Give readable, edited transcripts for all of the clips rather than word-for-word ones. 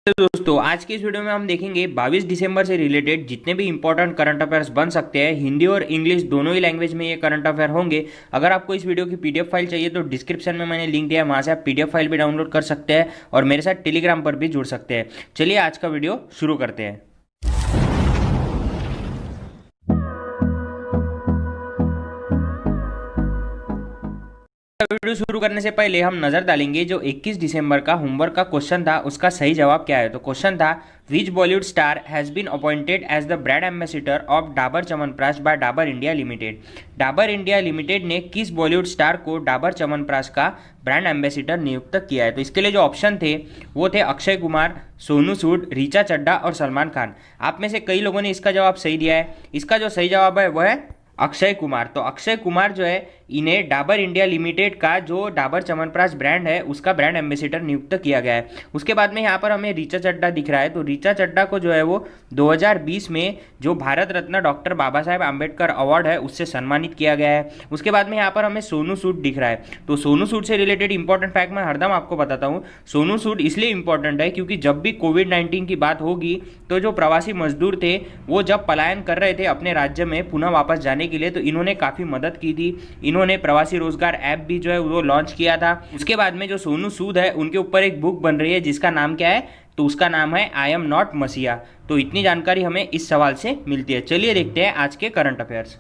तो दोस्तों आज की इस वीडियो में हम देखेंगे 22 दिसंबर से रिलेटेड जितने भी इंपॉर्टेंट करंट अफेयर्स बन सकते हैं। हिंदी और इंग्लिश दोनों ही लैंग्वेज में ये करंट अफेयर होंगे। अगर आपको इस वीडियो की पीडीएफ फाइल चाहिए तो डिस्क्रिप्शन में मैंने लिंक दिया है, वहां से आप पीडीएफ फाइल भी डाउनलोड कर सकते हैं और मेरे साथ टेलीग्राम पर भी जुड़ सकते हैं। चलिए आज का वीडियो शुरू करते हैं। वीडियो शुरू करने से पहले हम नजर डालेंगे जो 21 दिसंबर का होमवर्क का क्वेश्चन था उसका सही जवाब क्या है। तो क्वेश्चन था which Bollywood star has been appointed as the brand ambassador of Dabur Chyawanprash by Dabur India limited. Dabur India limited ने किस बॉलीवुड स्टार को डाबर च्यवनप्राश का ब्रांड एम्बेसडर नियुक्त किया है। तो इसके लिए जो ऑप्शन थे वो थे अक्षय कुमार, सोनू सूद, ऋचा चड्ढा और सलमान खान। आप में से कई लोगों ने इसका जवाब सही दिया है। इसका जो सही जवाब है वह है अक्षय कुमार। तो अक्षय कुमार जो है इन्हें डाबर इंडिया लिमिटेड का जो डाबर च्यवनप्राश ब्रांड है उसका ब्रांड एम्बेसडर नियुक्त किया गया है। उसके बाद में यहाँ पर हमें ऋचा चड्ढा दिख रहा है। तो ऋचा चड्ढा को जो है वो 2020 में जो भारत रत्न डॉक्टर बाबा साहेब आम्बेडकर अवार्ड है उससे सम्मानित किया गया है। उसके बाद में यहाँ पर हमें सोनू सूद दिख रहा है। तो सोनू सूद से रिलेटेड इंपॉर्टेंट फैक्ट मैं हरदम आपको बताता हूँ। सोनू सूद इसलिए इंपॉर्टेंट है क्योंकि जब भी कोविड-19 की बात होगी तो जो प्रवासी मजदूर थे वो जब पलायन कर रहे थे अपने राज्य में पुनः वापस जाने के लिए तो इन्होंने काफ़ी मदद की थी। इन्होंने प्रवासी रोजगार ऐप भी जो है वो लॉन्च किया था। उसके बाद में जो सोनू सूद है उनके ऊपर एक बुक बन रही है जिसका नाम क्या है, तो उसका नाम है आई एम नॉट मसीहा। तो इतनी जानकारी हमें इस सवाल से मिलती है। चलिए देखते हैं आज के करंट अफेयर्स।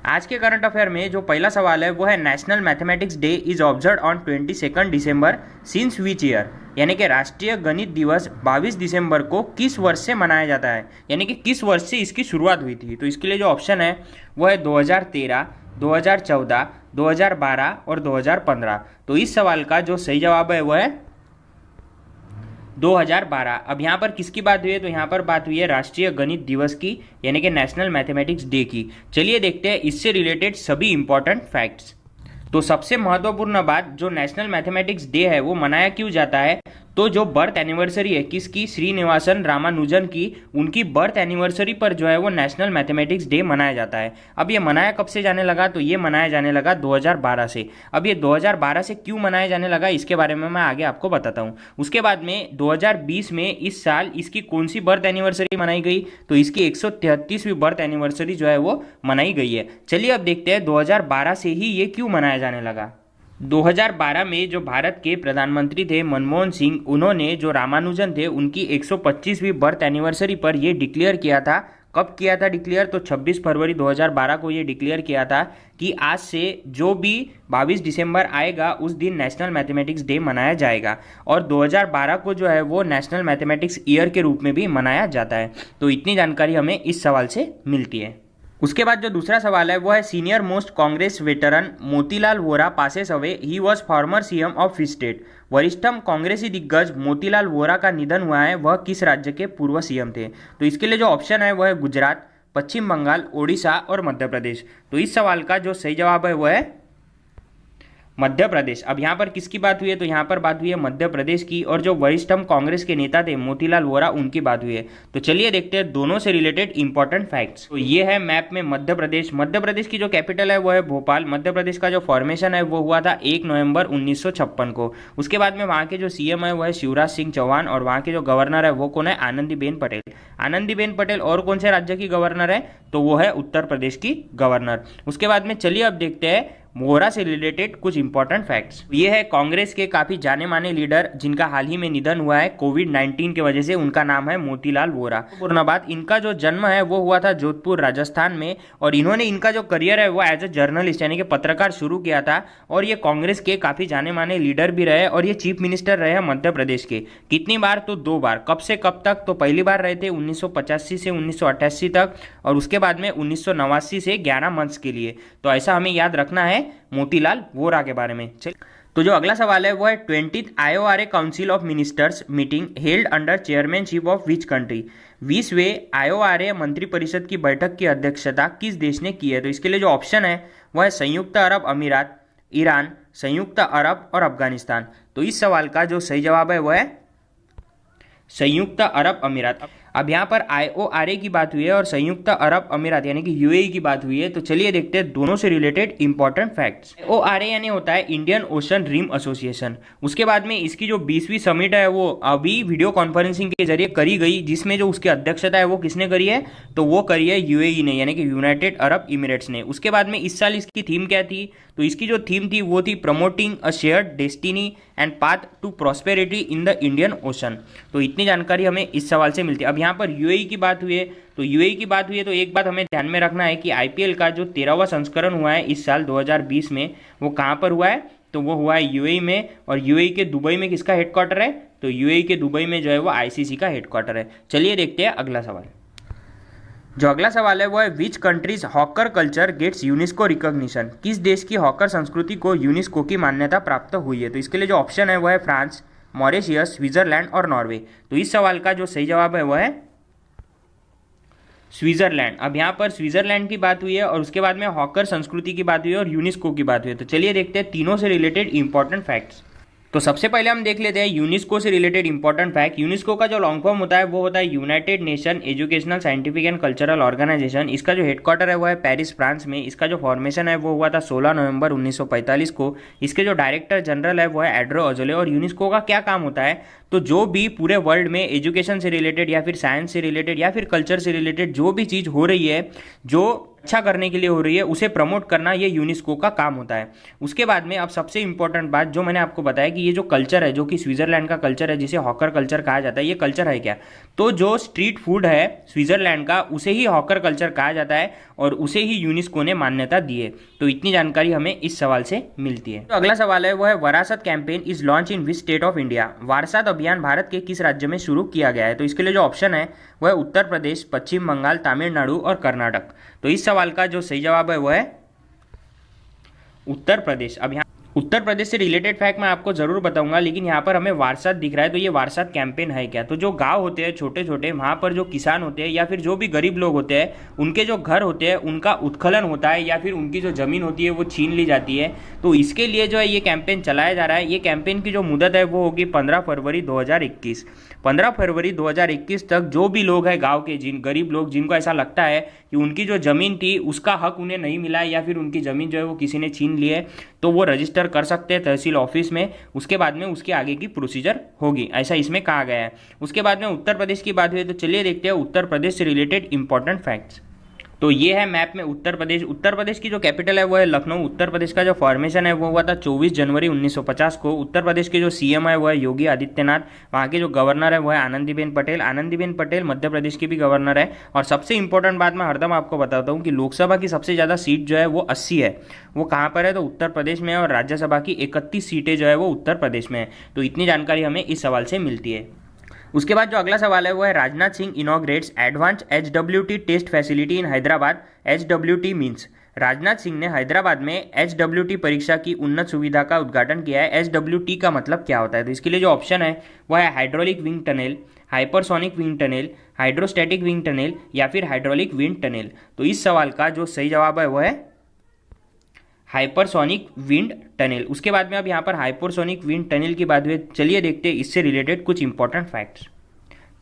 आज के करंट अफेयर में जो पहला सवाल है वो है national mathematics day is observe on 22 December since which year. यानी कि राष्ट्रीय गणित दिवस 22 दिसंबर को किस वर्ष से मनाया जाता है, यानी कि किस वर्ष से इसकी शुरुआत हुई थी। तो इसके लिए जो ऑप्शन है वो है 2013, 2014, 2012 और 2015। तो इस सवाल का जो सही जवाब है वो है 2012। अब यहाँ पर किसकी बात हुई है, तो यहाँ पर बात हुई है राष्ट्रीय गणित दिवस की, यानी कि नेशनल मैथमेटिक्स डे की। चलिए देखते हैं इससे रिलेटेड सभी इंपॉर्टेंट फैक्ट्स। तो सबसे महत्वपूर्ण बात, जो नेशनल मैथमेटिक्स डे है वो मनाया क्यों जाता है, तो जो बर्थ एनिवर्सरी है किसकी, श्रीनिवासन रामानुजन की, उनकी बर्थ एनिवर्सरी पर जो है वो नेशनल मैथमेटिक्स डे मनाया जाता है। अब ये मनाया कब से जाने लगा, तो ये मनाया जाने लगा 2012 से। अब ये 2012 से क्यों मनाया जाने लगा इसके बारे में मैं आगे आपको बताता हूँ। उसके बाद में 2020 में इस साल इसकी कौन सी बर्थ एनिवर्सरी मनाई गई, तो इसकी 133वीं बर्थ एनिवर्सरी जो है वो मनाई गई है। चलिए अब देखते हैं 2012 से ही ये क्यों मनाया जाने लगा। 2012 में जो भारत के प्रधानमंत्री थे मनमोहन सिंह, उन्होंने जो रामानुजन थे उनकी 125वीं बर्थ एनिवर्सरी पर ये डिक्लेयर किया था। कब किया था डिक्लेयर, तो 26 फरवरी 2012 को ये डिक्लेयर किया था कि आज से जो भी 22 दिसंबर आएगा उस दिन नेशनल मैथमेटिक्स डे मनाया जाएगा। और 2012 को जो है वो नेशनल मैथमेटिक्स ईयर के रूप में भी मनाया जाता है। तो इतनी जानकारी हमें इस सवाल से मिलती है। उसके बाद जो दूसरा सवाल है वो है senior most Congress veteran Motilal Vora passes away, he was former CM of which state. वरिष्ठम कांग्रेसी दिग्गज मोतीलाल वोरा का निधन हुआ है, वह किस राज्य के पूर्व सीएम थे। तो इसके लिए जो ऑप्शन है वह है गुजरात, पश्चिम बंगाल, ओडिशा और मध्य प्रदेश। तो इस सवाल का जो सही जवाब है वह है मध्य प्रदेश। अब यहाँ पर किसकी बात हुई है, तो यहाँ पर बात हुई है मध्य प्रदेश की, और जो वरिष्ठम कांग्रेस के नेता थे मोतीलाल वोरा उनकी बात हुई है। तो चलिए देखते हैं दोनों से रिलेटेड इंपॉर्टेंट फैक्ट्स। तो ये है मैप में मध्य प्रदेश। मध्य प्रदेश की जो कैपिटल है वो है भोपाल। मध्य प्रदेश का जो फॉर्मेशन है वो हुआ था 1 नवंबर 1956 को। उसके बाद में वहाँ के जो सीएम है वो है शिवराज सिंह चौहान, और वहाँ के जो गवर्नर है वो कौन है, आनंदीबेन पटेल। आनंदीबेन पटेल और कौन से राज्य की गवर्नर है, तो वो है उत्तर प्रदेश की गवर्नर। उसके बाद में चलिए अब देखते हैं वोरा से रिलेटेड कुछ इंपॉर्टेंट फैक्ट्स। ये है कांग्रेस के काफी जाने माने लीडर जिनका हाल ही में निधन हुआ है कोविड-19 की वजह से, उनका नाम है मोतीलाल वोरा। पूर्ण बात, इनका जो जन्म है वो हुआ था जोधपुर राजस्थान में, और इन्होंने इनका जो करियर है वो एज ए जर्नलिस्ट यानी कि पत्रकार शुरू किया था। और ये कांग्रेस के काफी जाने माने लीडर भी रहे, और ये चीफ मिनिस्टर रहे मध्य प्रदेश के। कितनी बार, तो 2 बार। कब से कब तक, तो पहली बार रहे थे 1985 से 1988 तक, और उसके बाद में 1989 से 11 मंथ्स के लिए। तो ऐसा हमें याद रखना है मोतीलाल वोरा के बारे में। चल, तो जो अगला सवाल है वो है 20th IORA council of ministers meeting held under chairmanship of which country. 20वें IORA मंत्रिपरिषद की बैठक की अध्यक्षता किस देश ने की है। तो इसके लिए जो ऑप्शन है वो है संयुक्त अरब अमीरात, ईरान, संयुक्त अरब और अफगानिस्तान। तो इस सवाल का जो सही जवाब है वो है संयुक्त अरब अमीरात। अब यहाँ पर IORA की बात हुई है और संयुक्त अरब अमीरात यानी कि UAE की बात हुई है। तो चलिए देखते हैं दोनों से रिलेटेड इंपॉर्टेंट फैक्ट्स। IORA यानी होता है इंडियन ओशन रिम एसोसिएशन। उसके बाद में इसकी जो 20वीं समिट है वो अभी वीडियो कॉन्फ्रेंसिंग के जरिए करी गई, जिसमें जो उसकी अध्यक्षता है वो किसने करी है, तो वो करी है UAE ने यानी कि यूनाइटेड अरब इमिरेट्स ने। उसके बाद में इस साल इसकी थीम क्या थी, तो इसकी जो थीम थी वो थी promoting a shared destiny and path to prosperity in the Indian ocean. तो इतनी जानकारी हमें इस सवाल से मिलती है। अब यहाँ पर UAE की बात हुई है, तो UAE की बात हुई है तो एक बात हमें ध्यान में रखना है कि IPL का जो 13वां संस्करण हुआ है इस साल 2020 में, वो कहाँ पर हुआ है, तो वो हुआ है UAE में। और UAE के दुबई में किसका हेडक्वार्टर है, तो UAE के दुबई में जो है वो ICC का हेडक्वार्टर है। चलिए देखते हैं अगला सवाल। जो अगला सवाल है वो है which countries hawker culture gets UNESCO recognition. किस देश की हॉकर संस्कृति को यूनेस्को की मान्यता प्राप्त हुई है। तो इसके लिए जो ऑप्शन है वो है फ्रांस, मॉरिशियस, स्विट्जरलैंड और नॉर्वे। तो इस सवाल का जो सही जवाब है वो है स्विट्जरलैंड। अब यहाँ पर स्विट्जरलैंड की बात हुई है और उसके बाद में हॉकर संस्कृति की बात हुई है और यूनेस्को की बात हुई है। तो चलिए देखते हैं तीनों से रिलेटेड इंपॉर्टेंट फैक्ट्स। तो सबसे पहले हम देख लेते हैं यूनेस्को से रिलेटेड इंपॉर्टेंट फैक्ट। यूनेस्को का जो लॉन्ग फॉर्म होता है वो होता है United Nation Educational Scientific and Cultural Organisation. इसका जो हेडक्वार्टर है वो है पेरिस फ्रांस में। इसका जो फॉर्मेशन है वो हुआ था 16 नवंबर 1945 को। इसके जो डायरेक्टर जनरल है वो है एड्रो अजोले। और यूनेस्को का क्या काम होता है, तो जो भी पूरे वर्ल्ड में एजुकेशन से रिलेटेड या फिर साइंस से रिलेटेड या फिर कल्चर से रिलेटेड जो भी चीज़ हो रही है, जो अच्छा करने के लिए हो रही है, उसे प्रमोट करना ये यूनेस्को का काम होता है। उसके बाद में अब सबसे इंपॉर्टेंट बात जो मैंने आपको बताया कि ये जो कल्चर है, जो कि स्विट्जरलैंड का कल्चर है, जिसे हॉकर कल्चर कहा जाता है, ये कल्चर है क्या, तो जो स्ट्रीट फूड है स्विट्जरलैंड का उसे ही हॉकर कल्चर कहा जाता है और उसे ही यूनेस्को ने मान्यता दी है। तो इतनी जानकारी हमें इस सवाल से मिलती है। तो अगला सवाल है वो है Varasat campaign is launch in which state of India. Varasat अभियान भारत के किस राज्य में शुरू किया गया है। तो इसके लिए जो ऑप्शन है वह है उत्तर प्रदेश, पश्चिम बंगाल, तमिलनाडु और कर्नाटक। तो इस सवाल का जो सही जवाब है वो है उत्तर प्रदेश। अब यहाँ उत्तर प्रदेश से रिलेटेड फैक्ट मैं आपको जरूर बताऊंगा, लेकिन यहाँ पर हमें वारसात दिख रहा है, तो ये वारसात कैंपेन है क्या, तो जो गांव होते हैं छोटे छोटे, वहाँ पर जो किसान होते हैं या फिर जो भी गरीब लोग होते हैं, उनके जो घर होते हैं उनका उत्खनन होता है या फिर उनकी जो ज़मीन होती है वो छीन ली जाती है। तो इसके लिए जो है ये कैंपेन चलाया जा रहा है। ये कैंपेन की जो मुदत है वो होगी 15 फरवरी 2021। 15 फरवरी 2021 तक जो भी लोग हैं गांव के, जिन गरीब लोग जिनको ऐसा लगता है कि उनकी जो ज़मीन थी उसका हक उन्हें नहीं मिला है या फिर उनकी ज़मीन जो है वो किसी ने छीन ली है, तो वो रजिस्टर कर सकते हैं तहसील ऑफिस में। उसके बाद में उसके आगे की प्रोसीजर होगी, ऐसा इसमें कहा गया है। उसके बाद में उत्तर प्रदेश की बात हुई, तो चलिए देखते हैं उत्तर प्रदेश से रिलेटेड इंपॉर्टेंट फैक्ट्स। तो ये है मैप में उत्तर प्रदेश। उत्तर प्रदेश की जो कैपिटल है वो है लखनऊ। उत्तर प्रदेश का जो फॉर्मेशन है वो हुआ था 24 जनवरी 1950 को। उत्तर प्रदेश के जो CM है वो है योगी आदित्यनाथ। वहाँ के जो गवर्नर है वो है आनंदीबेन पटेल। आनंदीबेन पटेल मध्य प्रदेश की भी गवर्नर है। और सबसे इंपॉर्टेंट बात मैं हरदम आपको बताता हूँ कि लोकसभा की सबसे ज़्यादा सीट जो है वो 80 है, वो कहाँ पर है, तो उत्तर प्रदेश में है। और राज्यसभा की 31 सीटें जो है वो उत्तर प्रदेश में है। तो इतनी जानकारी हमें इस सवाल से मिलती है। उसके बाद जो अगला सवाल है वो है Rajnath Singh inaugurates advance HWT test facility in Hyderabad. HWT means Rajnath Singh ने हैदराबाद में HWT परीक्षा की उन्नत सुविधा का उद्घाटन किया है। HWT का मतलब क्या होता है, तो इसके लिए जो ऑप्शन है वह है hydraulic wing tunnel, hypersonic wing tunnel, hydrostatic wing tunnel या फिर हाइड्रोलिक विंड टनल। तो इस सवाल का जो सही जवाब है वह है हाइपरसोनिक विंड टनल। उसके बाद में अब यहाँ पर हाइपरसोनिक विंड टनल की बात हुई, चलिए देखते हैं इससे रिलेटेड कुछ इंपॉर्टेंट फैक्ट्स।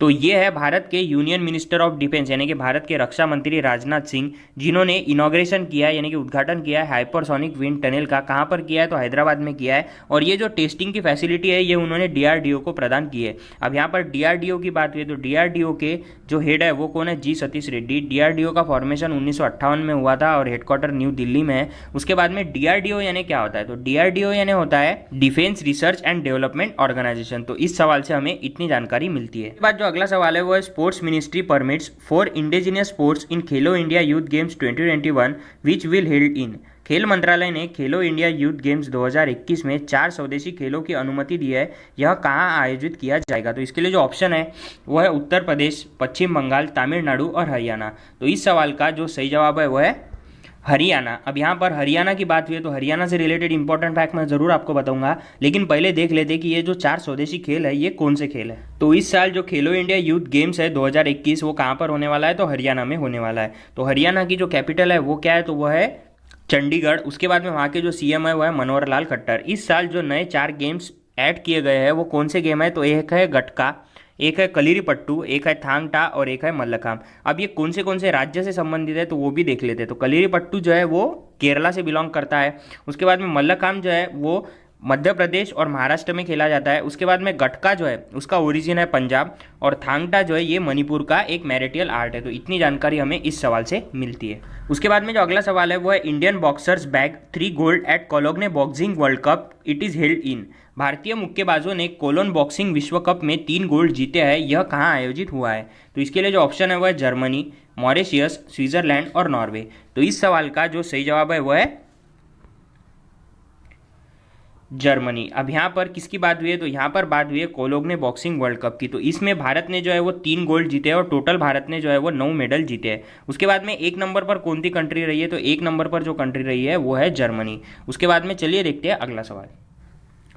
तो ये है भारत के यूनियन मिनिस्टर ऑफ डिफेंस यानी कि भारत के रक्षा मंत्री राजनाथ सिंह, जिन्होंने इनॉग्रेशन किया है यानी कि उद्घाटन किया है हाइपरसोनिक विंड टनल का। कहाँ पर किया है, तो हैदराबाद में किया है। और ये जो टेस्टिंग की फैसिलिटी है ये उन्होंने DRDO को प्रदान की है। अब यहाँ पर DRDO की बात हुई तो DRDO के जो हेड है वो कौन है, G सतीश रेड्डी। DRDO का फॉर्मेशन 1958 में हुआ था और हेडक्वार्टर न्यू दिल्ली में है। उसके बाद में DRDO यानी क्या होता है, तो DRDO यानी होता है defence research and development organisation. तो इस सवाल से हमें इतनी जानकारी मिलती है। बाद जो अगला सवाल है वो है sports ministry permits for indigenous sports in Khelo India youth games 2021 which will held in. खेल मंत्रालय ने खेलो इंडिया यूथ गेम्स 2021 में 4 स्वदेशी खेलों की अनुमति दी है। यह कहाँ आयोजित किया जाएगा, तो इसके लिए जो ऑप्शन है वो है उत्तर प्रदेश, पश्चिम बंगाल, तमिलनाडु और हरियाणा। तो इस सवाल का जो सही जवाब है वो है हरियाणा। अब यहाँ पर हरियाणा की बात हुई है तो हरियाणा से रिलेटेड इंपॉर्टेंट फैक्ट मैं जरूर आपको बताऊंगा, लेकिन पहले देख लेते कि ये जो 4 स्वदेशी खेल है ये कौन से खेल है। तो इस साल जो खेलो इंडिया यूथ गेम्स है 2021 वो कहाँ पर होने वाला है, तो हरियाणा में होने वाला है। तो हरियाणा की जो कैपिटल है वो क्या है, तो वो है चंडीगढ़। उसके बाद में वहाँ के जो CM है वो है मनोहर लाल खट्टर। इस साल जो नए 4 गेम्स ऐड किए गए हैं वो कौन से गेम है, तो एक है गटका, एक है कलिरीपट्टू, एक है थांगटा और एक है मल्लखाम। अब ये कौन से राज्य से संबंधित है तो वो भी देख लेते हैं। तो कलिरीपट्टू जो है वो केरला से बिलोंग करता है। उसके बाद में मल्लखाम जो है वो मध्य प्रदेश और महाराष्ट्र में खेला जाता है। उसके बाद में गटका जो है उसका ओरिजिन है पंजाब, और थांगटा जो है ये मणिपुर का एक मैरिटियल आर्ट है। तो इतनी जानकारी हमें इस सवाल से मिलती है। उसके बाद में जो अगला सवाल है वो है Indian boxers bag 3 gold at Cologne boxing world cup it is held in. भारतीय मुक्केबाजों ने कोलोन बॉक्सिंग विश्व कप में 3 गोल्ड जीते हैं, यह कहाँ आयोजित हुआ है? तो इसके लिए जो ऑप्शन है वो है जर्मनी, मॉरिशियस, स्विट्जरलैंड और नॉर्वे। तो इस सवाल का जो सही जवाब है वो है जर्मनी। अब यहाँ पर किसकी बात हुई है? तो यहाँ पर बात हुई है कोलोgne बॉक्सिंग वर्ल्ड कप की। तो इसमें भारत ने जो है वो 3 गोल्ड जीते हैं और टोटल भारत ने जो है वो 9 मेडल जीते हैं। उसके बाद में 1 नंबर पर कौन सी कंट्री रही है? तो 1 नंबर पर जो कंट्री रही है वो है जर्मनी। उसके बाद में चलिए देखते हैं अगला सवाल।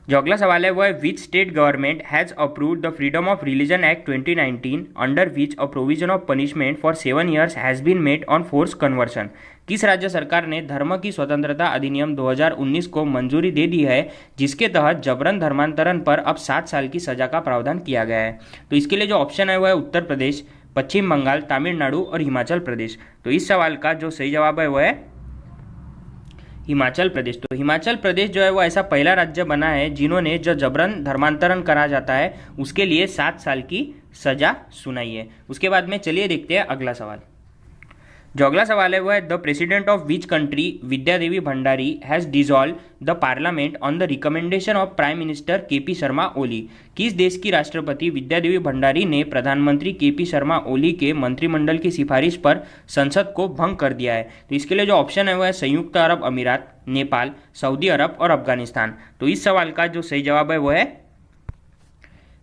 जो अगला सवाल है वो है which state government has approved the freedom of religion act 2019 under which a provision of punishment for 7 years has been made on force conversion. किस राज्य सरकार ने धर्म की स्वतंत्रता अधिनियम 2019 को मंजूरी दे दी है जिसके तहत जबरन धर्मांतरण पर अब 7 साल की सजा का प्रावधान किया गया है? तो इसके लिए जो ऑप्शन है वो है उत्तर प्रदेश, पश्चिम बंगाल, तमिलनाडु और हिमाचल प्रदेश। तो इस सवाल का जो सही जवाब है वो है हिमाचल प्रदेश। तो हिमाचल प्रदेश जो है वो ऐसा पहला राज्य बना है जिन्होंने जो जबरन धर्मांतरण करा जाता है उसके लिए 7 साल की सजा सुनाई है। उसके बाद में चलिए देखते हैं अगला सवाल। जो अगला सवाल है वो है the president of which country Vidya Devi Bhandari has dissolve the parliament on the recommendation of prime minister KP Sharma Oli. किस देश की राष्ट्रपति विद्या देवी भंडारी ने प्रधानमंत्री केपी शर्मा ओली के मंत्रिमंडल की सिफारिश पर संसद को भंग कर दिया है? तो इसके लिए जो ऑप्शन है वो है संयुक्त अरब अमीरात, नेपाल, सऊदी अरब और अफगानिस्तान। तो इस सवाल का जो सही जवाब है वो है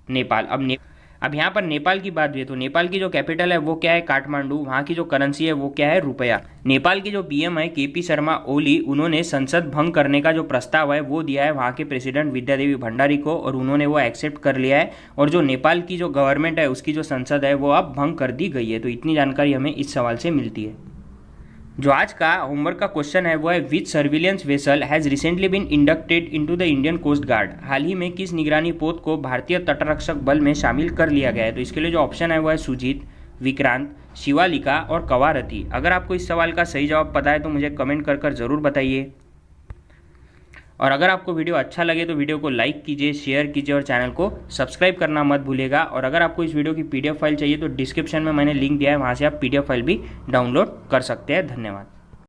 नेपाल। अब यहाँ पर नेपाल की बात हुई है तो नेपाल की जो कैपिटल है वो क्या है? काठमांडू। वहाँ की जो करेंसी है वो क्या है? रुपया। नेपाल के जो पीएम है केपी शर्मा ओली, उन्होंने संसद भंग करने का जो प्रस्ताव है वो दिया है वहाँ के प्रेसिडेंट विद्या देवी भंडारी को, और उन्होंने वो एक्सेप्ट कर लिया है। और जो नेपाल की जो गवर्नमेंट है उसकी जो संसद है वो अब भंग कर दी गई है। तो इतनी जानकारी हमें इस सवाल से मिलती है। जो आज का होमवर्क का क्वेश्चन है वो है which surveillance vessel has recently been inducted into the Indian coast guard. हाल ही में किस निगरानी पोत को भारतीय तटरक्षक बल में शामिल कर लिया गया है? तो इसके लिए जो ऑप्शन है वो है सुजीत, विक्रांत, शिवालिका और कवारती। अगर आपको इस सवाल का सही जवाब पता है तो मुझे कमेंट कर ज़रूर बताइए। और अगर आपको वीडियो अच्छा लगे तो वीडियो को लाइक कीजिए, शेयर कीजिए और चैनल को सब्सक्राइब करना मत भूलिएगा। और अगर आपको इस वीडियो की पीडीएफ फाइल चाहिए तो डिस्क्रिप्शन में मैंने लिंक दिया है, वहाँ से आप पीडीएफ फाइल भी डाउनलोड कर सकते हैं। धन्यवाद।